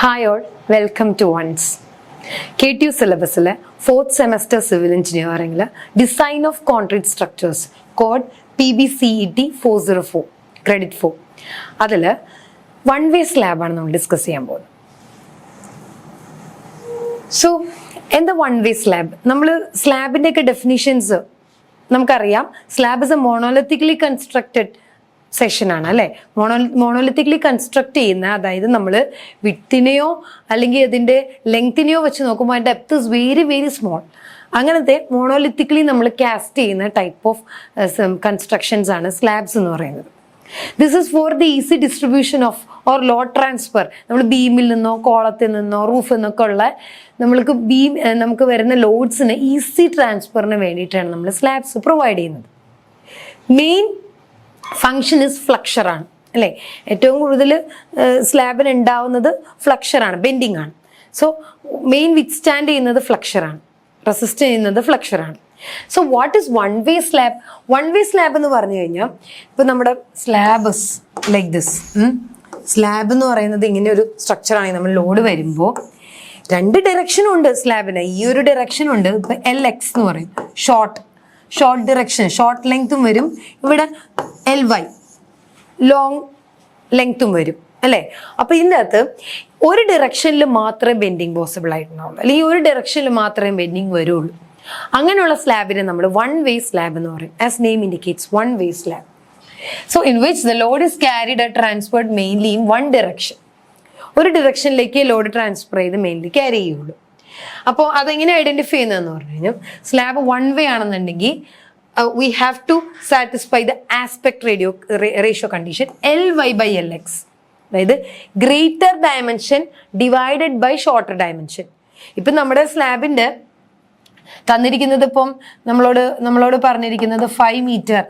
Hi all, welcome to ONCE. KTU syllabusile 4th semester civil engineering design of concrete structures code PBCET 404 credit 4. അതിൽ one way slab ആണ് നമ്മൾ discuss ചെയ്യാൻ പോകുന്നത്. So എന്താ one way slab? നമ്മൾ സ്ലാബിന്റെ ഒക്കെ definitions നമുക്കറിയാം. Slab is a monolithically constructed section ആണ് അല്ലെ. മോണോലിത്തിക്കലി കൺസ്ട്രക്ട് ചെയ്യുന്ന, അതായത് നമ്മൾ വിത്തിനെയോ അല്ലെങ്കിൽ അതിന്റെ ലെങ്തിനെയോ വെച്ച് നോക്കുമ്പോൾ അതിന്റെ depth is very very small. അങ്ങനത്തെ മോണോലിത്തിക്കലി നമ്മൾ കാസ്റ്റ് ചെയ്യുന്ന ടൈപ്പ് ഓഫ് കൺസ്ട്രക്ഷൻസ് ആണ് സ്ലാബ്സ് എന്ന് പറയുന്നത്. This is for the easy distribution of or load transfer. നമ്മൾ ബീമിൽ നിന്നോ കോളത്തിൽ നിന്നോ റൂഫിൽ നിന്നൊക്കെ ഉള്ള നമുക്ക് വരുന്ന ലോഡ്സിന് ഈസി ട്രാൻസ്ഫറിന് വേണ്ടിയിട്ടാണ് നമ്മൾ സ്ലാബ്സ് പ്രൊവൈഡ് ചെയ്യുന്നത്. മെയിൻ ഫങ്ഷൻ ഇസ് ഫ്ലക്ചർ ആണ് അല്ലേ. ഏറ്റവും കൂടുതൽ സ്ലാബിന് ഉണ്ടാവുന്നത് ഫ്ലക്ചർ ആണ്, ബെൻഡിങ് ആണ്. സോ മെയിൻ വിത്ത്സ്റ്റാൻഡ് ചെയ്യുന്നത് ഫ്ലക്ചർ ആണ്, റെസിസ്റ്റ് ചെയ്യുന്നത് ഫ്ലക്ചർ ആണ്. So what is one way slab? One way slab എന്ന് പറഞ്ഞു കഴിഞ്ഞാൽ ഇപ്പൊ നമ്മുടെ സ്ലാബ് ലൈക്ക് ദിസ്. സ്ലാബ് എന്ന് പറയുന്നത് ഇങ്ങനെ ഒരു സ്ട്രക്ചർ ആണ്. നമ്മൾ ലോഡ് വരുമ്പോൾ രണ്ട് ഡയറക്ഷനും ഉണ്ട് സ്ലാബിന്. ഈ ഒരു ഡയറക്ഷൻ ഉണ്ട്, ഇപ്പൊ LX എന്ന് പറയും, ഷോർട്ട് ഡിറക്ഷൻ, ഷോർട്ട് ലെങ്ത്തും വരും. ഇവിടെ LY ലോങ് ലെങ്ത്തും വരും അല്ലേ. അപ്പൊ ഇതിൻ്റെ അകത്ത് ഒരു ഡയറക്ഷനിൽ മാത്രമേ ബെൻഡിങ് പോസിബിൾ ആയിട്ടുണ്ടാവുള്ളൂ, അല്ലെങ്കിൽ ഒരു ഡയറക്ഷനിൽ മാത്രമേ ബെൻഡിങ് വരുള്ളൂ. അങ്ങനെയുള്ള സ്ലാബിനെ നമ്മൾ വൺ വേ സ്ലാബ് എന്ന് പറയും. As name indicates, one way slab. So in which the Lord is carried and transferred mainly in one direction. ഒരു ഡയറക്ഷനിലേക്ക് ലോഡ് ട്രാൻസ്ഫർ ചെയ്ത് മെയിൻലി ക്യാരി ചെയ്യുള്ളൂ. അപ്പോൾ അതെങ്ങനെ ഐഡന്റിഫൈ ചെയ്യുന്നതെന്ന് പറഞ്ഞു കഴിഞ്ഞാൽ, സ്ലാബ് വൺ വേ ആണെന്നുണ്ടെങ്കിൽ we have to satisfy the aspect ratio condition LY/LX, അതായത് greater dimension divided by shorter dimension. ഇപ്പം നമ്മുടെ സ്ലാബിന്റെ തന്നിരിക്കുന്നത്, ഇപ്പം നമ്മളോട് പറഞ്ഞിരിക്കുന്നത് 5 മീറ്റർ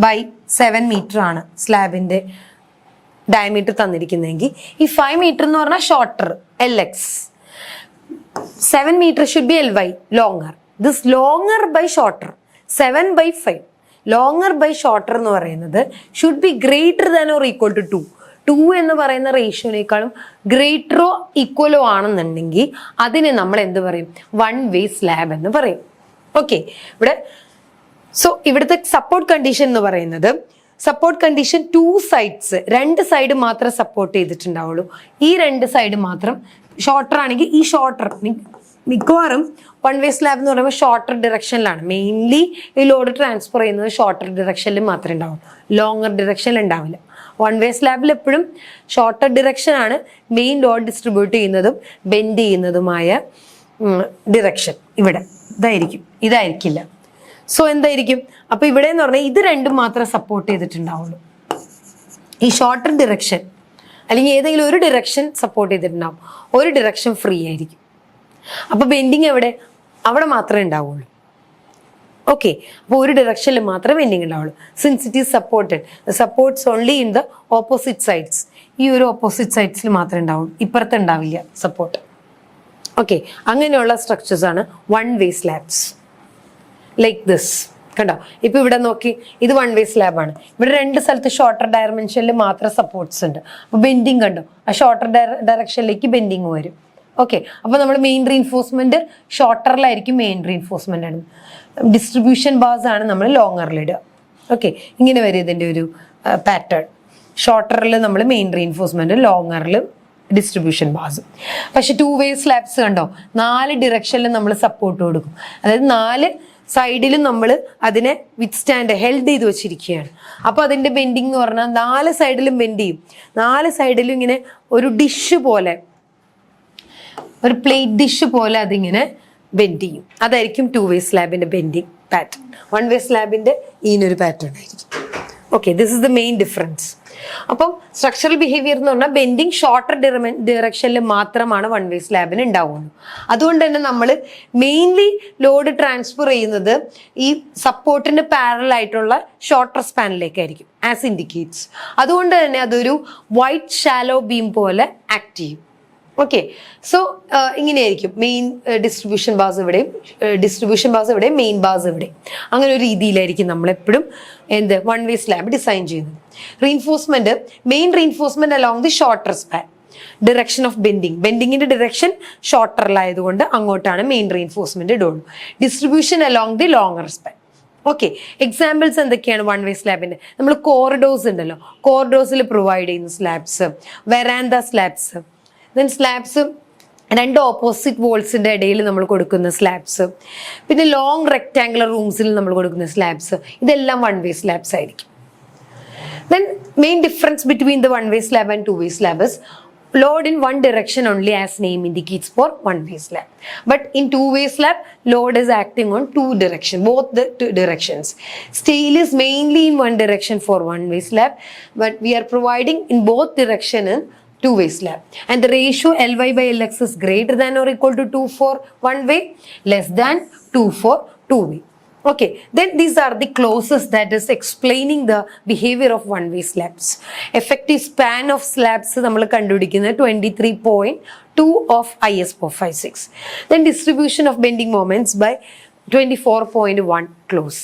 ബൈ 7 മീറ്റർ ആണ് സ്ലാബിന്റെ ഡയമീറ്റർ തന്നിരിക്കുന്നതെങ്കിൽ, ഈ 5 മീറ്റർ എന്ന് പറഞ്ഞാൽ shorter LX, 7 meter should be LY, longer. This longer by shorter, 7/5. Longer by shorter എന്ന് പറയുന്നത് should be greater than or equal to 2. 2 എന്ന് പറയുന്ന റേഷ്യോനേക്കാളും ഗ്രേറ്ററോ ഈക്വലോ ആണെന്നുണ്ടെങ്കിൽ അതിനെ നമ്മൾ എന്ത് പറയും? വൺ വേ സ്ലാബ് എന്ന് പറയും. ഓക്കെ, ഇവിടുത്തെ സപ്പോർട്ട് കണ്ടീഷൻ എന്ന് പറയുന്നത്, സപ്പോർട്ട് കണ്ടീഷൻ 2 sides, 2 സൈഡ് മാത്രം സപ്പോർട്ട് ചെയ്തിട്ടുണ്ടാവുള്ളൂ. ഈ 2 സൈഡ് മാത്രം. ഷോർട്ടർ ആണെങ്കിൽ ഈ ഷോർട്ടർ, മിക്കവാറും വൺ വേ സ്ലാബ് എന്ന് പറയുമ്പോൾ ഷോർട്ടർ ഡിറക്ഷനിലാണ് മെയിൻലി ഈ ലോഡ് ട്രാൻസ്ഫർ ചെയ്യുന്നത്. ഷോർട്ടർ ഡിറക്ഷനിൽ മാത്രമേ ഉണ്ടാവും, ലോങ്ങർ ഡിറക്ഷനിൽ ഉണ്ടാവില്ല. വൺ വേ സ്ലാബിൽ എപ്പോഴും ഷോർട്ടർ ഡിറക്ഷൻ ആണ് മെയിൻ ലോഡ് ഡിസ്ട്രിബ്യൂട്ട് ചെയ്യുന്നതും ബെൻഡ് ചെയ്യുന്നതുമായ ഡിറക്ഷൻ. ഇവിടെ ഇതായിരിക്കില്ല. സോ എന്തായിരിക്കും? അപ്പൊ ഇവിടെ എന്ന് പറഞ്ഞാൽ ഇത് രണ്ടും മാത്രമേ സപ്പോർട്ട് ചെയ്തിട്ടുണ്ടാവുള്ളൂ. ഈ ഷോർട്ടർ ഡിറക്ഷൻ അല്ലെങ്കിൽ ഏതെങ്കിലും ഒരു ഡിറക്ഷൻ സപ്പോർട്ട് ചെയ്തിട്ടുണ്ടാവും, ഒരു ഡിറക്ഷൻ ഫ്രീ ആയിരിക്കും. അപ്പൊ ബെൻഡിങ് അവിടെ മാത്രമേ ഉണ്ടാവുള്ളൂ. ഓക്കെ, അപ്പോൾ ഒരു ഡിറക്ഷനിൽ മാത്രമേ ബെൻഡിങ് ഉണ്ടാവുള്ളൂ. Since it is supports only in the opposite sides. ഈ ഒരു ഓപ്പോസിറ്റ് സൈഡ്സിൽ മാത്രമേ ഉണ്ടാവുള്ളൂ, ഇപ്പുറത്ത് ഉണ്ടാവില്ല സപ്പോർട്ട്. ഓക്കെ, അങ്ങനെയുള്ള സ്ട്രക്ചേഴ്സ് ആണ് one way slabs like this. കണ്ടോ, ഇപ്പൊ ഇവിടെ നോക്കി, ഇത് വൺ വേ സ്ലാബ് ആണ്. ഇവിടെ 2 സ്ഥലത്ത് ഷോർട്ടർ ഡയമെൻഷനിൽ മാത്രം സപ്പോർട്ട്സ് ഉണ്ട്. അപ്പൊ ബെൻഡിങ് കണ്ടോ, ആ ഷോർട്ടർ ഡയറക്ഷനിലേക്ക് ബെൻഡിങ് വരും. ഓക്കെ, അപ്പൊ നമ്മൾ മെയിൻ റീൻഫോഴ്സ്മെന്റ് ഷോർട്ടറിലായിരിക്കും മെയിൻ റീൻഫോഴ്സ്മെന്റ് ആണ്. ഡിസ്ട്രിബ്യൂഷൻ ബാസ് ആണ് നമ്മൾ ലോങ്ങറിലിടുക. ഓക്കെ, ഇങ്ങനെ വരും ഇതിന്റെ ഒരു പാറ്റേൺ. ഷോർട്ടറിൽ നമ്മൾ മെയിൻ റീൻഫോഴ്സ്മെന്റ്, ലോങ്ങറിൽ ഡിസ്ട്രിബ്യൂഷൻ ബാസ്. പക്ഷെ 2 വേ സ്ലാബ്സ് കണ്ടോ, 4 ഡിറക്ഷനിൽ നമ്മൾ സപ്പോർട്ട് കൊടുക്കും. അതായത് 4 സൈഡിലും നമ്മൾ അതിനെ വിത്ത്സ്റ്റാൻഡ് ഹെൽഡ് ചെയ്ത് വെച്ചിരിക്കുകയാണ്. അപ്പൊ അതിന്റെ ബെൻഡിങ് എന്ന് പറഞ്ഞാൽ 4 സൈഡിലും ബെൻഡ് ചെയ്യും. 4 സൈഡിലും ഇങ്ങനെ ഒരു ഡിഷ് പോലെ, ഒരു പ്ലേറ്റ് ഡിഷ് പോലെ അതിങ്ങനെ ബെൻഡ് ചെയ്യും. അതായിരിക്കും 2 വേ സ്ലാബിന്റെ ബെൻഡിങ് പാറ്റേൺ. വൺ വേ സ്ലാബിന്റെ ഈനൊരു പാറ്റേൺ ആയിരിക്കും. Okay, this is the main difference. അപ്പം സ്ട്രക്ചറൽ ബിഹേവിയർ എന്ന് പറഞ്ഞാൽ ബെൻഡിങ് ഷോർട്ടർ ഡിറക്ഷനിൽ മാത്രമാണ് വൺ വേ സ്ലാബിന് ഉണ്ടാവുള്ളൂ. അതുകൊണ്ട് തന്നെ നമ്മൾ മെയിൻലി ലോഡ് ട്രാൻസ്ഫർ ചെയ്യുന്നത് ഈ സപ്പോർട്ടിന് പാരലൽ ആയിട്ടുള്ള ഷോർട്ടർ സ്പാനിലേക്കായിരിക്കും, ആസ് ഇൻഡിക്കേറ്റ്സ്. അതുകൊണ്ട് തന്നെ അതൊരു വൈറ്റ് ഷാലോ ബീം പോലെ ആക്ട് ചെയ്യും. ഓക്കെ, സോ ഇങ്ങനെയായിരിക്കും മെയിൻ ഡിസ്ട്രിബ്യൂഷൻ ബാസ് ഇവിടെയും മെയിൻ ബാസ് ഇവിടെയും. അങ്ങനെ ഒരു രീതിയിലായിരിക്കും നമ്മളെപ്പോഴും വൺ വേ സ്ലാബ് ഡിസൈൻ ചെയ്യുന്നത്. Reinforcement, main reinforcement along the shorter span. direction of bending. Bending in the direction shorter ലായതുകൊണ്ട് അങ്ങോട്ടാണ് മെയിൻ റീഇൻഫോഴ്സ്മെന്റ് ഇടുള്ളൂ. Distribution along the longer span. Okay, examples എന്തൊക്കെയാണ് വൺ വേ സ്ലാബിന്റെ? നമ്മൾ കോറിഡോർസ് ഉണ്ടല്ലോ, കോറിഡോർസിൽ provide ചെയ്യുന്ന slabs, veranda slabs, then slabs രണ്ട് ഓപ്പോസിറ്റ് വോൾസിന്റെ ഇടയിൽ നമ്മൾ കൊടുക്കുന്ന സ്ലാബ്സ്, പിന്നെ ലോങ് റെക്ടാങ്കുലർ റൂംസിൽ നമ്മൾ കൊടുക്കുന്ന സ്ലാബ്സ്, ഇതെല്ലാം വൺ വേ സ്ലാബ്സ് ആയിരിക്കും. Then main difference between the one way slab and two way slab is load in one direction only, as name indicates for one way slab. But in two way slab, load is acting on two direction, both the two directions. Steel is mainly in one direction for one way slab, but we are providing in both direction in two way slab. And the ratio Ly by Lx is greater than or equal to 2 for one way, less than 2 for two way. Okay, then these are the clauses that is explaining the behavior of one way slabs. Effective span of slabs നമ്മൾ കണ്ടുപിടിക്കുന്നത് 23.2 of IS 456. Then distribution of bending moments by 24.1 clause.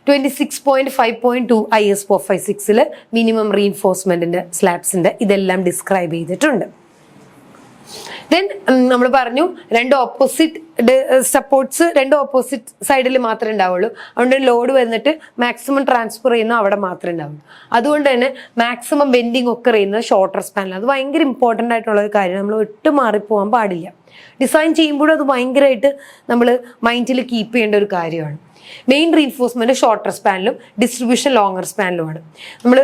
26.5.2 IS 456 minimum റീഇൻഫോഴ്സ്മെന്റിന്റെ സ്ലാബ്സിന്റെ ഇതെല്ലാം describe ചെയ്തിട്ടുണ്ട്. Then നമ്മൾ പറഞ്ഞു രണ്ട് opposite supports രണ്ട് opposite സൈഡിൽ മാത്രമേ ഉണ്ടാവുള്ളൂ. അതുകൊണ്ട് ലോഡ് വന്നിട്ട് മാക്സിമം ട്രാൻസ്ഫർ ചെയ്യുന്ന അവിടെ മാത്രമേ ഉണ്ടാവുള്ളൂ. അതുകൊണ്ട് തന്നെ മാക്സിമം ബെൻഡിങ് ഒക്കെ ചെയ്യുന്നത് ഷോർട്ടർ സ്പാനിൽ. അത് ഭയങ്കര ഇമ്പോർട്ടൻ്റ് ആയിട്ടുള്ള ഒരു കാര്യം, നമ്മൾ വിട്ട് മാറിപ്പോകാൻ പാടില്ല. ഡിസൈൻ ചെയ്യുമ്പോഴും അത് ഭയങ്കരമായിട്ട് നമ്മൾ മൈൻഡിൽ കീപ്പ് ചെയ്യേണ്ട ഒരു കാര്യമാണ്. മെയിൻ റീഇൻഫോഴ്സ്മെന്റ് ഷോർട്ടർ സ്പാനിലും ഡിസ്ട്രിബ്യൂഷൻ ലോങ്ങർ സ്പാനിലുമാണ്. നമ്മൾ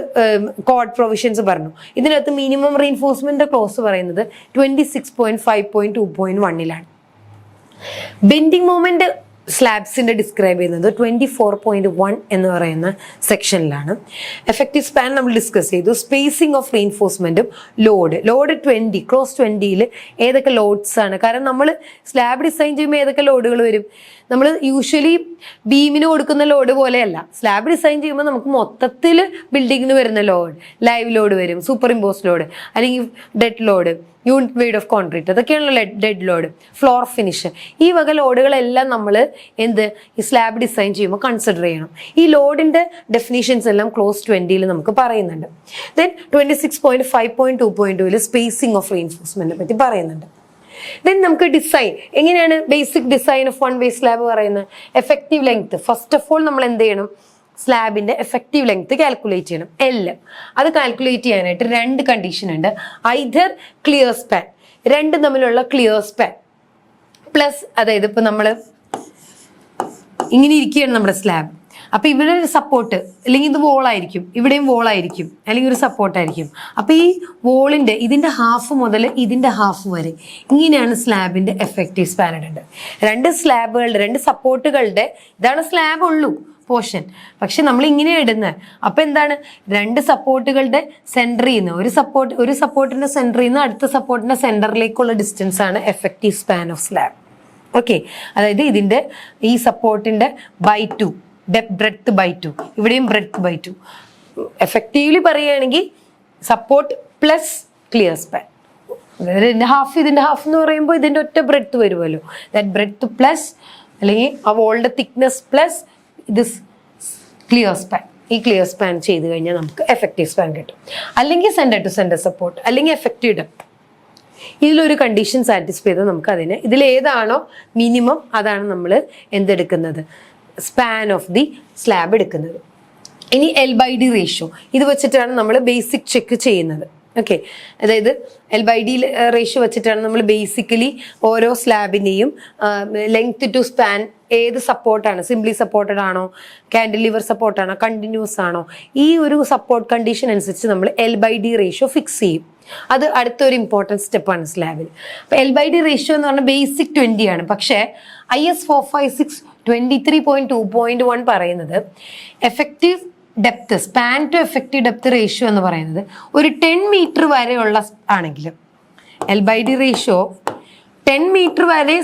കോഡ് പ്രൊവിഷൻസ് പറഞ്ഞു. ഇതിനകത്ത് മിനിമം റീഇൻഫോഴ്സ്മെന്റ് ക്ലോസ് പറയുന്നത് 26.5.2.1 ബെൻഡിങ് മൊമെന്റ് സ്ലാബ്സിന്റെ ഡിസ്ക്രൈബ് ചെയ്യുന്നത് 24.1 എന്ന് പറയുന്ന സെക്ഷനിലാണ്. എഫക്റ്റീവ് സ്പാൻ നമ്മൾ ഡിസ്കസ് ചെയ്തു. സ്പേസിംഗ് ഓഫ് റീഇൻഫോഴ്സ്മെന്റും ലോഡ് 20 ക്ലോസ് 20ൽ ഏതൊക്കെ ലോഡ്സ് ആണ്? കാരണം നമ്മൾ സ്ലാബ് ഡിസൈൻ ചെയ്യുമ്പോൾ ഏതൊക്കെ ലോഡുകൾ വരും? നമ്മൾ യൂഷ്വലി ബീമിന് കൊടുക്കുന്ന ലോഡ് പോലെയല്ല, സ്ലാബ് ഡിസൈൻ ചെയ്യുമ്പോൾ നമുക്ക് മൊത്തത്തിൽ ബിൽഡിങ്ങിന് വരുന്ന ലോഡ്, ലൈവ് ലോഡ് വരും, സൂപ്പർ ഇമ്പോസ് ലോഡ്, അല്ലെങ്കിൽ dead load, unit weight of concrete, അതൊക്കെയാണല്ലോ ഡെഡ് ലോഡ്, ഫ്ലോർ ഫിനിഷ്. ഈ വക ലോഡുകളെല്ലാം നമ്മൾ ഈ സ്ലാബ് ഡിസൈൻ ചെയ്യുമ്പോൾ കൺസിഡർ ചെയ്യണം. ഈ ലോഡിന്റെ ഡെഫിനേഷൻസ് എല്ലാം ക്ലോസ് 20ൽ നമുക്ക് പറയുന്നുണ്ട്. ദെൻ 26.5.2.2 സ്പേസിംഗ് ഓഫ് റീഇൻഫോഴ്സ്മെന്റിനെ പറ്റി പറയുന്നുണ്ട്. ദെൻ നമുക്ക് ഡിസൈൻ എങ്ങനെയാണ്, basic design of one way slab പറയുന്നത്. Effective length, first of all നമ്മൾ എന്ത് ചെയ്യണം? സ്ലാബിന്റെ എഫക്റ്റീവ് ലെങ്ത് കാൽക്കുലേറ്റ് ചെയ്യണം. അത് കാൽക്കുലേറ്റ് ചെയ്യാനായിട്ട് രണ്ട് കണ്ടീഷൻ ഉണ്ട്. ഐദർ ക്ലിയർ സ്പാൻ, രണ്ടും തമ്മിലുള്ള ക്ലിയർ സ്പാൻ പ്ലസ്, അതായത് ഇപ്പൊ നമ്മൾ ഇങ്ങനെ ഇരിക്കുകയാണ് നമ്മുടെ സ്ലാബ്, അപ്പൊ ഇവിടെ ഒരു സപ്പോർട്ട്, അല്ലെങ്കിൽ ഇത് വോളായിരിക്കും, ഇവിടെയും വോളായിരിക്കും, അല്ലെങ്കിൽ ഒരു സപ്പോർട്ടായിരിക്കും. അപ്പൊ ഈ വോളിന്റെ ഇതിന്റെ ഹാഫ് മുതൽ ഇതിന്റെ ഹാഫ് വരെ ഇങ്ങനെയാണ് സ്ലാബിന്റെ എഫക്റ്റീവ് സ്പാൻ ഇടേണ്ടത്. രണ്ട് സ്ലാബുകളുടെ, രണ്ട് സപ്പോർട്ടുകളുടെ, ഇതാണ് സ്ലാബ് ഉള്ളൂ പോർഷൻ, പക്ഷെ നമ്മൾ ഇങ്ങനെ ഇടുന്നത്. അപ്പൊ എന്താണ്, രണ്ട് സപ്പോർട്ടുകളുടെ സെന്ററിൽ നിന്ന് ഒരു സപ്പോർട്ടിന്റെ സെന്ററിൽ നിന്ന് അടുത്ത സപ്പോർട്ടിന്റെ സെന്ററിലേക്കുള്ള ഡിസ്റ്റൻസ് ആണ് effective span of slab. Okay, അതായത് ഇതിന്റെ ഈ സപ്പോർട്ടിന്റെ ബൈ 2, ബ്രെഡ്ത്ത് ബൈ 2, ഇവിടെയും ബ്രെഡ്ത്ത് ബൈ 2. എഫക്റ്റീവ്ലി പറയുകയാണെങ്കിൽ സപ്പോർട്ട് പ്ലസ് ക്ലിയർ സ്പാൻ, അതായത് ഇതിന്റെ ഹാഫ് എന്ന് പറയുമ്പോൾ ഇതിന്റെ ഒറ്റ ബ്രെഡ്ത്ത് വരുമല്ലോ, ദാറ്റ് ബ്രെഡ്ത്ത് പ്ലസ്, അല്ലെങ്കിൽ ആ വോളിന്റെ തിക്നെസ് പ്ലസ് ഇത് ക്ലിയർ സ്പാൻ. ഈ ക്ലിയർ സ്പാൻ ചെയ്ത് കഴിഞ്ഞാൽ നമുക്ക് എഫക്റ്റീവ് സ്പാൻ കിട്ടും. അല്ലെങ്കിൽ സെന്റർ ടു സെന്റർ സപ്പോർട്ട്, അല്ലെങ്കിൽ എഫക്റ്റീവ് ഡെപ്ത്. ഇതിലൊരു കണ്ടീഷൻ സാറ്റിസ്ഫൈ ചെയ്താൽ നമുക്ക് അതിന് ഇതിലേതാണോ മിനിമം അതാണ് നമ്മൾ എന്തെടുക്കുന്നത്, സ്പാൻ ഓഫ് ദി സ്ലാബ് എടുക്കുന്നത്. ഇനി L/D റേഷ്യോ, ഇത് വെച്ചിട്ടാണ് നമ്മൾ ബേസിക് ചെക്ക് ചെയ്യുന്നത്. ഓക്കെ, അതായത് L/D റേഷ്യോ വെച്ചിട്ടാണ് നമ്മൾ ബേസിക്കലി ഓരോ സ്ലാബിനെയും ലെങ്ത് ടു സ്പാൻ, ഏത് സപ്പോർട്ടാണ്, സിംപ്ലി സപ്പോർട്ടഡ് ആണോ, കാൻഡിലിവർ സപ്പോർട്ടാണോ, കണ്ടിന്യൂസ് ആണോ, ഈ ഒരു സപ്പോർട്ട് കണ്ടീഷൻ അനുസരിച്ച് നമ്മൾ L/D റേഷ്യോ ഫിക്സ് ചെയ്യും. അത് അടുത്തൊരു ഇമ്പോർട്ടൻറ്റ് സ്റ്റെപ്പാണ് സ്ലാബിൽ. അപ്പൊ L/D റേഷ്യോ എന്ന് പറഞ്ഞാൽ ബേസിക് 20 ആണ്. പക്ഷേ IS 456 23.2.1 പറയുന്നത് effective depth, span to effective depth ratio എന്ന് പറയുന്നത് ഒരു 10 മീറ്റർ വരെയുള്ള ആണെങ്കിൽ L/D റേഷ്യോ 10 മീറ്റർ വരെ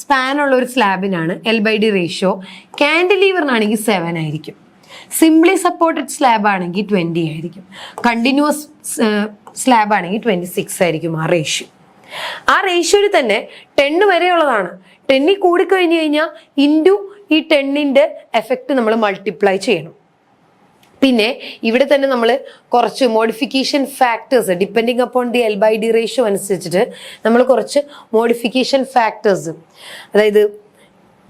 സ്പാൻ ഉള്ള ഒരു സ്ലാബിനാണ് L/D റേഷ്യോ. കാൻഡിലീവറിനാണെങ്കിൽ 7 ആയിരിക്കും. സിംപ്ലി സപ്പോർട്ടഡ് സ്ലാബ് ആണെങ്കിൽ 20 ആയിരിക്കും. കണ്ടിന്യൂസ് സ്ലാബ് ആണെങ്കിൽ 26 ആയിരിക്കും ആ റേഷ്യോ. ആ റേഷ്യോയിൽ തന്നെ 10 വരെയുള്ളതാണ്. 10 കൂടിക്കഴിഞ്ഞു കഴിഞ്ഞാൽ ഇൻറ്റു ഈ 10ന്റെ എഫക്റ്റ് നമ്മൾ മൾട്ടിപ്ലൈ ചെയ്യണം. പിന്നെ ഇവിടെ തന്നെ നമ്മൾ കുറച്ച് modification factors depending upon the L/D ratio അനുസരിച്ചിട്ട് നമ്മൾ കുറച്ച് മോഡിഫിക്കേഷൻ ഫാക്ടേഴ്സ്, അതായത്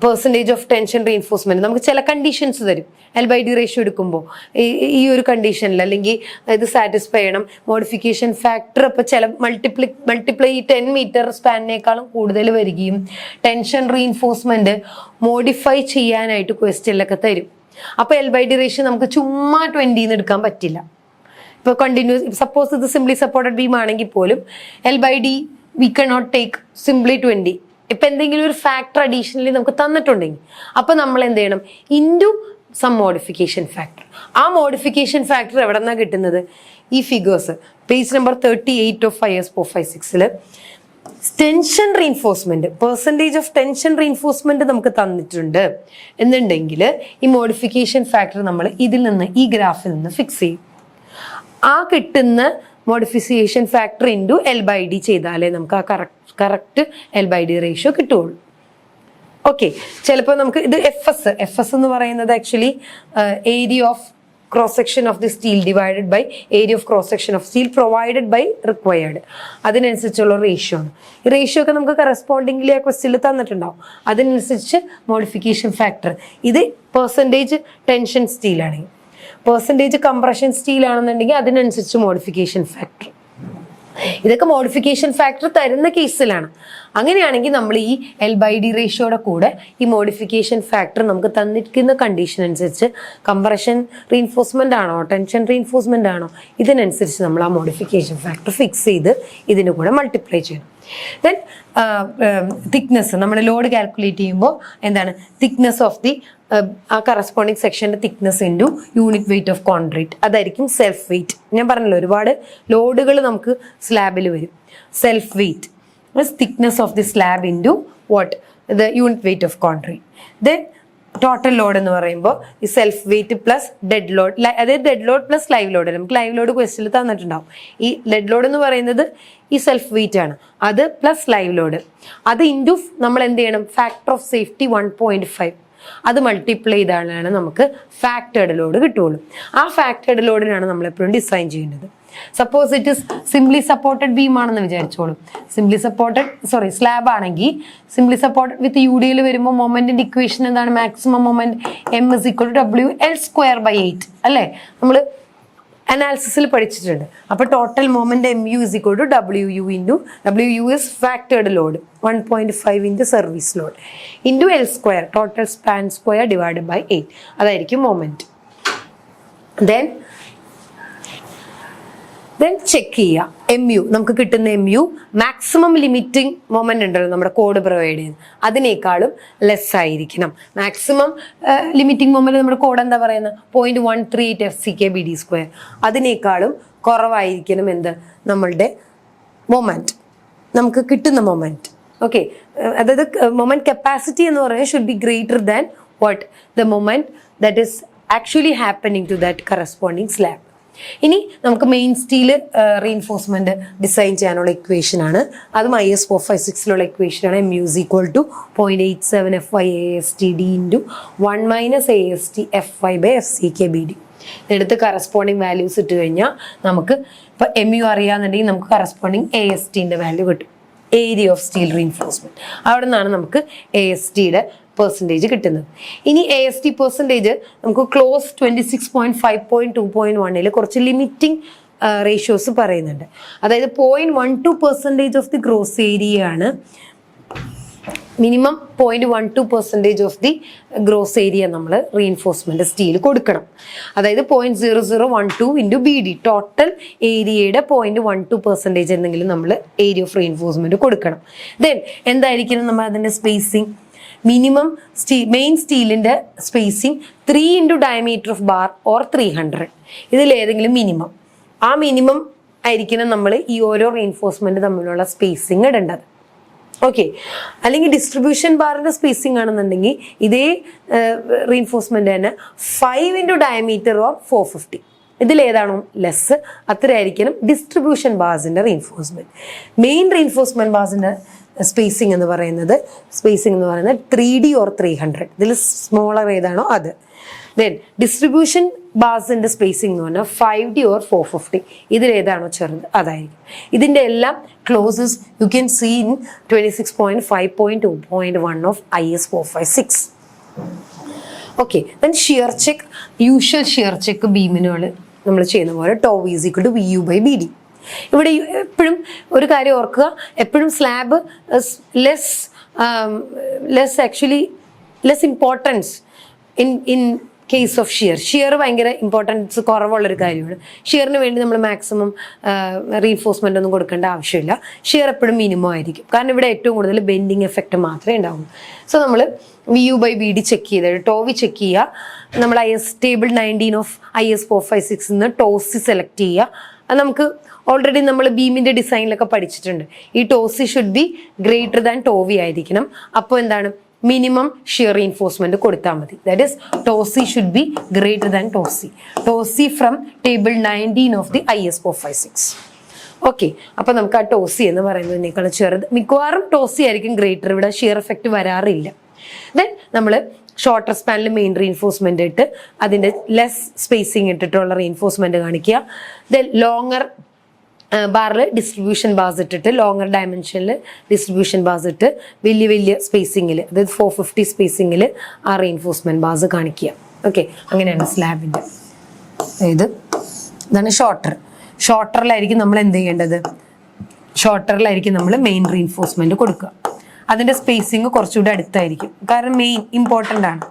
പെർസെൻറ്റേജ് ഓഫ് ടെൻഷൻ റീഇൻഫോഴ്സ്മെന്റ്, നമുക്ക് ചില കണ്ടീഷൻസ് തരും. L/D റേഷ്യോ എടുക്കുമ്പോൾ ഈ ഒരു കണ്ടീഷനിൽ അല്ലെങ്കിൽ ഇത് സാറ്റിസ്ഫൈ ചെയ്യണം. മോഡിഫിക്കേഷൻ ഫാക്ടർ ഇപ്പോൾ ചില മൾട്ടിപ്ലൈ 10 മീറ്റർ സ്പാനിനേക്കാളും കൂടുതൽ വരികയും ടെൻഷൻ റീഇൻഫോഴ്സ്മെന്റ് മോഡിഫൈ ചെയ്യാനായിട്ട് ക്വസ്റ്റ്യനിലൊക്കെ തരും. അപ്പോൾ L/D റേഷ്യോ നമുക്ക് ചുമ്മാ 20 എടുക്കാൻ പറ്റില്ല. ഇപ്പോൾ കണ്ടിന്യൂസ്, സപ്പോസ് ഇത് സിംപ്ലി സപ്പോർട്ടഡ് ബീം ആണെങ്കിൽ പോലും L/D we can not take simply 20. ഇപ്പൊ എന്തെങ്കിലും ഒരു ഫാക്ടർ അഡീഷണലി നമുക്ക് തന്നിട്ടുണ്ടെങ്കിൽ അപ്പൊ നമ്മൾ എന്ത് ചെയ്യണം, ഇൻറ്റു സം മോഡിഫിക്കേഷൻ ഫാക്ടർ. ആ മോഡിഫിക്കേഷൻ ഫാക്ടർ എവിടെ നിന്നാണ് കിട്ടുന്നത്? ഈ figures page number 38 of IS 456 tension reinforcement, percentage of tension reinforcement നമുക്ക് തന്നിട്ടുണ്ട് എന്നുണ്ടെങ്കിൽ ഈ മോഡിഫിക്കേഷൻ ഫാക്ടർ നമ്മൾ ഇതിൽ നിന്ന്, ഈ ഗ്രാഫിൽ നിന്ന് ഫിക്സ് ചെയ്യും. ആ കിട്ടുന്ന മോഡിഫിക്കേഷൻ ഫാക്ടർ ഇൻറ്റു L/D ചെയ്താലേ നമുക്ക് ആ കറക്റ്റ് L/D റേഷ്യോ കിട്ടുള്ളൂ. ഓക്കെ, ചിലപ്പോൾ നമുക്ക് ഇത് എഫ് എസ് എന്ന് പറയുന്നത് actually area of cross section of the steel divided by area of cross section of steel provided by required, അതിനനുസരിച്ചുള്ള റേഷ്യോ ആണ്. ഈ റേഷ്യോ ഒക്കെ നമുക്ക് കറസ്പോണ്ടിംഗ്ലി ആ ക്വസ്റ്റ്യനിൽ തന്നിട്ടുണ്ടാവും. അതിനനുസരിച്ച് മോഡിഫിക്കേഷൻ ഫാക്ടർ, ഇത് പെർസെൻറ്റേജ് ടെൻഷൻ സ്റ്റീലാണെങ്കിൽ, പെർസെൻറ്റേജ് കംപ്രഷൻ സ്റ്റീൽ ആണെന്നുണ്ടെങ്കിൽ അതിനനുസരിച്ച് മോഡിഫിക്കേഷൻ ഫാക്ടർ. ഇതൊക്കെ മോഡിഫിക്കേഷൻ ഫാക്ടർ തരുന്ന കേസിലാണ്. അങ്ങനെയാണെങ്കിൽ നമ്മൾ ഈ L/D റേഷ്യോയുടെ കൂടെ ഈ മോഡിഫിക്കേഷൻ ഫാക്ടർ നമുക്ക് തന്നിരിക്കുന്ന കണ്ടീഷൻ അനുസരിച്ച് കംപ്രഷൻ റീഇൻഫോഴ്സ്മെന്റ് ആണോ ടെൻഷൻ റീഇൻഫോഴ്സ്മെന്റ് ആണോ ഇതിനനുസരിച്ച് നമ്മൾ ആ മോഡിഫിക്കേഷൻ ഫാക്ടർ ഫിക്സ് ചെയ്ത് ഇതിൻ്റെ കൂടെ മൾട്ടിപ്ലൈ ചെയ്യണം. ദെൻ തിക്നെസ്, നമ്മൾ ലോഡ് കാൽക്കുലേറ്റ് ചെയ്യുമ്പോൾ എന്താണ് തിക്നെസ് ഓഫ് ദി ആ കറസ്പോണ്ടിങ് സെക്ഷൻ്റെ thickness into unit weight of concrete, അതായിരിക്കും സെൽഫ് വെയിറ്റ്. ഞാൻ പറഞ്ഞല്ലോ ഒരുപാട് ലോഡുകൾ നമുക്ക് സ്ലാബിൽ വരും. Self weight thickness of the slab into what the unit weight of concrete. Then total load എന്ന് പറയുമ്പോൾ ഈ self weight plus dead load, അതായത് dead load plus live load. നമുക്ക് ലൈവ് ലോഡ് ക്വസ്റ്റ്യനിൽ തന്നിട്ടുണ്ടാവും. ഈ ഡെഡ് ലോഡ് എന്ന് പറയുന്നത് ഈ സെൽഫ് വെയിറ്റ് ആണ്, അത് പ്ലസ് ലൈവ് ലോഡ്, അത് ഇൻറ്റു നമ്മൾ എന്ത് ചെയ്യണം, ഫാക്ടർ ഓഫ് സേഫ്റ്റി 1.5, അത് മൾട്ടിപ്ലൈ ചെയ്താണ് നമുക്ക് ഫാക്ടേർഡ് ലോഡ് കിട്ടുള്ളൂ. ആ ഫാക്ടേർഡ് ലോഡിനാണ് നമ്മൾ എപ്പോഴും ഡിസൈൻ ചെയ്യേണ്ടത്. Suppose it is simply supported beam ആണെന്ന് വിചാരിച്ചോളൂ. സ്ലാബ് ആണെങ്കിൽ സിംപ്ലി സപ്പോർട്ടഡ് വിത്ത് UDL വരുമ്പോൾ മൊമെന്റിന്റെ ഇക്വേഷൻ എന്താണ്? മാക്സിമം മൊമെന്റ് M = WL²/8 അല്ലേ? നമ്മൾ അനാലിസിസിൽ പഠിച്ചിട്ടുണ്ട്. അപ്പോൾ total moment MU = WU into WU is factored load 1.5 into service load into L² total span square divided by 8, അതായിരിക്കും മൊമെന്റ്. ദെൻ ചെക്ക് ചെയ്യുക MU, നമുക്ക് കിട്ടുന്ന MU മാക്സിമം ലിമിറ്റിംഗ് മൊമെന്റ് ഉണ്ടല്ലോ നമ്മുടെ കോഡ് പ്രൊവൈഡ് ചെയ്യുന്നത്, അതിനേക്കാളും ലെസ് ആയിരിക്കണം. മാക്സിമം ലിമിറ്റിംഗ് മൊമെന്റ് നമ്മുടെ കോഡ് എന്താ പറയുന്നത്? 0.138 FCK/BD², അതിനേക്കാളും കുറവായിരിക്കണം എന്ത് നമ്മളുടെ മൊമെന്റ്, നമുക്ക് കിട്ടുന്ന മൊമെന്റ്. ഓക്കെ, അതായത് മൊമെന്റ് കപ്പാസിറ്റി എന്ന് പറയുന്നത് should be greater than what the moment that is actually happening to that corresponding slab. ഇനി നമുക്ക് മെയിൻ സ്റ്റീൽ റീഇൻഫോഴ്സ്മെന്റ് ഡിസൈൻ ചെയ്യാനുള്ള ഇക്വേഷൻ ആണ്, അതും IS 456 ഇക്വേഷൻ ആണ്. MU = 0.87 FY/ASTD into 1 - AST FY/FCK/BD. എടുത്ത് കറസ്പോണ്ടിങ് വാല്യൂസ് ഇട്ട് കഴിഞ്ഞാൽ നമുക്ക് ഇപ്പം MU അറിയാന്നുണ്ടെങ്കിൽ നമുക്ക് കറസ്പോണ്ടിങ് ASTന്റെ വാല്യൂ കിട്ടും, ഏരിയ ഓഫ് സ്റ്റീൽ റീഇൻഫോഴ്സ്മെന്റ്. അവിടെ നിന്നാണ് നമുക്ക് ASTയുടെ പെർസെൻറ്റേജ് കിട്ടുന്നത്. ഇനി AST പെർസെൻറ്റേജ് നമുക്ക് ക്ലോസ് 26.5.2.1 കുറച്ച് ലിമിറ്റിംഗ് റേഷ്യോസ് പറയുന്നുണ്ട്. അതായത് 0.12% ഓഫ് ദി ഗ്രോസ് ഏരിയ ആണ്, minimum 0.12% of the gross area നമ്മൾ റീഇൻഫോഴ്സ്മെന്റ് സ്റ്റീൽ കൊടുക്കണം. അതായത് 0.0012 ഇൻറ്റു BD ടോട്ടൽ ഏരിയയുടെ 0.12% എന്തെങ്കിലും നമ്മൾ ഏരിയ ഓഫ് റീഇൻഫോഴ്സ്മെന്റ് കൊടുക്കണം. ദെൻ എന്തായിരിക്കണം നമ്മൾ അതിൻ്റെ സ്പേസിങ്? മിനിമം മെയിൻ സ്റ്റീലിന്റെ spacing 3 into diameter of bar or 300, ഇതിലേതെങ്കിലും മിനിമം. ആ മിനിമം ആയിരിക്കണം നമ്മൾ ഈ ഓരോ റീഇൻഫോഴ്സ്മെന്റ് തമ്മിലുള്ള സ്പേസിങ് ഇടേണ്ടത്. ഓക്കെ, അല്ലെങ്കിൽ ഡിസ്ട്രിബ്യൂഷൻ ബാറിന്റെ സ്പേസിങ് ആണെന്നുണ്ടെങ്കിൽ ഇതേ റീഇൻഫോഴ്സ്മെന്റ് തന്നെ 5 ഇൻറ്റു ഡയമീറ്റർ ഓർ 450, ഇതിലേതാണോ ലെസ് അത്രയായിരിക്കണം ഡിസ്ട്രിബ്യൂഷൻ ബാർസിന്റെ റീഇൻഫോഴ്സ്മെന്റ്. മെയിൻ റീഇൻഫോഴ്സ്മെന്റ് ബാർസിന്റെ സ്പേസിംഗ് എന്ന് പറയുന്നത് 3D ഓർ 300, ഇതിൽ സ്മോളർ ഏതാണോ അത്. ദെൻ ഡിസ്ട്രിബ്യൂഷൻ ബാസിന്റെ സ്പേസിംഗ് എന്ന് പറഞ്ഞാൽ 5D or 450. ഇതിലേതാണോ ചെറുത് അതായിരിക്കും. ഇതിന്റെ എല്ലാം clauses you can see in 26.5.2.1 of IS 456. Okay, then shear check, usual shear check ബീമിനുകൾ നമ്മൾ ചെയ്യുന്ന പോലെ tau is equal to VU/BD. ഇവിടെ എപ്പോഴും ഒരു കാര്യം ഓർക്കുക, എപ്പോഴും slab less importance in case of shear ഭയങ്കര ഇമ്പോർട്ടൻസ് കുറവുള്ളൊരു കാര്യമാണ്. ഷിയറിന് വേണ്ടി നമ്മൾ മാക്സിമം റീൻഫോഴ്സ്മെന്റ് ഒന്നും കൊടുക്കേണ്ട ആവശ്യമില്ല. ഷിയർ എപ്പോഴും മിനിമം ആയിരിക്കും, കാരണം ഇവിടെ ഏറ്റവും കൂടുതൽ ബെൻഡിങ് എഫക്റ്റ് മാത്രമേ ഉണ്ടാവുള്ളൂ. സോ നമ്മൾ VU/BD ചെക്ക് ചെയ്തിട്ട് ടോവി ചെക്ക് ചെയ്യുക. നമ്മൾ IS ടേബിൾ 19 ഓഫ് IS 456 നിന്ന് ടോസി സെലക്ട് ചെയ്യുക. അത് നമുക്ക് ഓൾറെഡി നമ്മൾ ബീമിന്റെ ഡിസൈനിലൊക്കെ പഠിച്ചിട്ടുണ്ട്. ഈ ടോസി ഷുഡ് ബി ഗ്രേറ്റർ ദാൻ ടോവി ആയിരിക്കണം. അപ്പോൾ എന്താണ്, മിനിമം ഷിയർ റീൻഫോഴ്സ്മെന്റ് കൊടുത്താൽ മതി. That is ടോസി should be greater than ടോസി from table 19 of the IS 456. Okay, അപ്പൊ നമുക്ക് ആ ടോസി എന്ന് പറയുന്നതിനേക്കാൾ ചെറുത്, മിക്കവാറും ടോസി ആയിരിക്കും ഗ്രേറ്റർ. ഇവിടെ ഷിയർ എഫക്റ്റ് വരാറില്ല. ദെൻ നമ്മൾ ഷോർട്ടർ സ്പാനിൽ മെയിൻ റീൻഫോഴ്സ്മെന്റ് ഇട്ട് അതിന്റെ ലെസ് സ്പേസിങ് ഇട്ടിട്ടുള്ള റീൻഫോഴ്സ്മെന്റ് കാണിക്കുക. ദെൻ ലോങ്ങർ ബാറിൽ ഡിസ്ട്രിബ്യൂഷൻ ബാസ് ഇട്ടിട്ട് ലോങ്ങർ ഡയമെൻഷനിൽ ഡിസ്ട്രിബ്യൂഷൻ ബാസ് ഇട്ട് വലിയ സ്പേസിങ്ങിൽ, അതായത് 450 സ്പേസിങ്ങിൽ ആ റീൻഫോഴ്സ്മെന്റ് ബാസ് കാണിക്കുക. ഓക്കെ, അങ്ങനെയാണ് സ്ലാബിന്റെ. ഇതാണ് ഷോർട്ടറിലായിരിക്കും നമ്മൾ എന്ത് ചെയ്യേണ്ടത്, ഷോർട്ടറിലായിരിക്കും നമ്മൾ മെയിൻ റീൻഫോഴ്സ്മെന്റ് കൊടുക്കുക. അതിന്റെ സ്പേസിങ് കുറച്ചുകൂടി അടുത്തായിരിക്കും, കാരണം മെയിൻ ഇമ്പോർട്ടൻ്റ് ആണ്.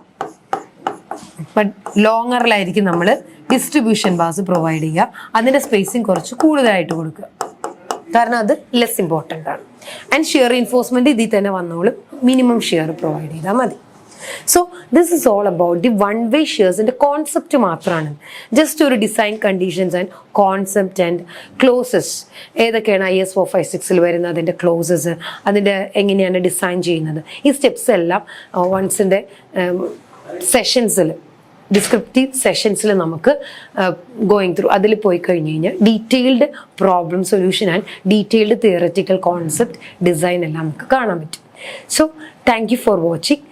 ബട്ട് ലോങ്ങറിലായിരിക്കും നമ്മൾ ഡിസ്ട്രിബ്യൂഷൻ ബാസ് പ്രൊവൈഡ് ചെയ്യുക. അതിന്റെ സ്പേസിങ് കുറച്ച് കൂടുതലായിട്ട് കൊടുക്കുക, കാരണം അത് ലെസ് ഇമ്പോർട്ടൻ്റ് ആണ്. ആൻഡ് ഷിയർ റീൻഫോഴ്സ്മെന്റ് ഇതിൽ തന്നെ വന്നോളും, മിനിമം ഷിയർ പ്രൊവൈഡ് ചെയ്താൽ മതി. So this is all about the one way ഷിയേഴ്സിന്റെ കോൺസെപ്റ്റ് മാത്രമാണ്. ജസ്റ്റ് ഒരു design conditions and concept and clauses ഏതൊക്കെയാണ് IS 456 വരുന്നത്, അതിൻ്റെ ക്ലോസസ്, അതിൻ്റെ എങ്ങനെയാണ് ഡിസൈൻ ചെയ്യുന്നത്, ഈ സ്റ്റെപ്സ് എല്ലാം വൺസിൻ്റെ സെഷൻസിൽ, ഡിസ്ക്രിപ്റ്റീവ് സെഷൻസിൽ നമുക്ക് ഗോയിങ് ത്രൂ അതിൽ പോയി കഴിഞ്ഞ് കഴിഞ്ഞാൽ detailed problem solution and detailed theoretical concept design എല്ലാം നമുക്ക് കാണാൻ പറ്റും. So thank you for watching.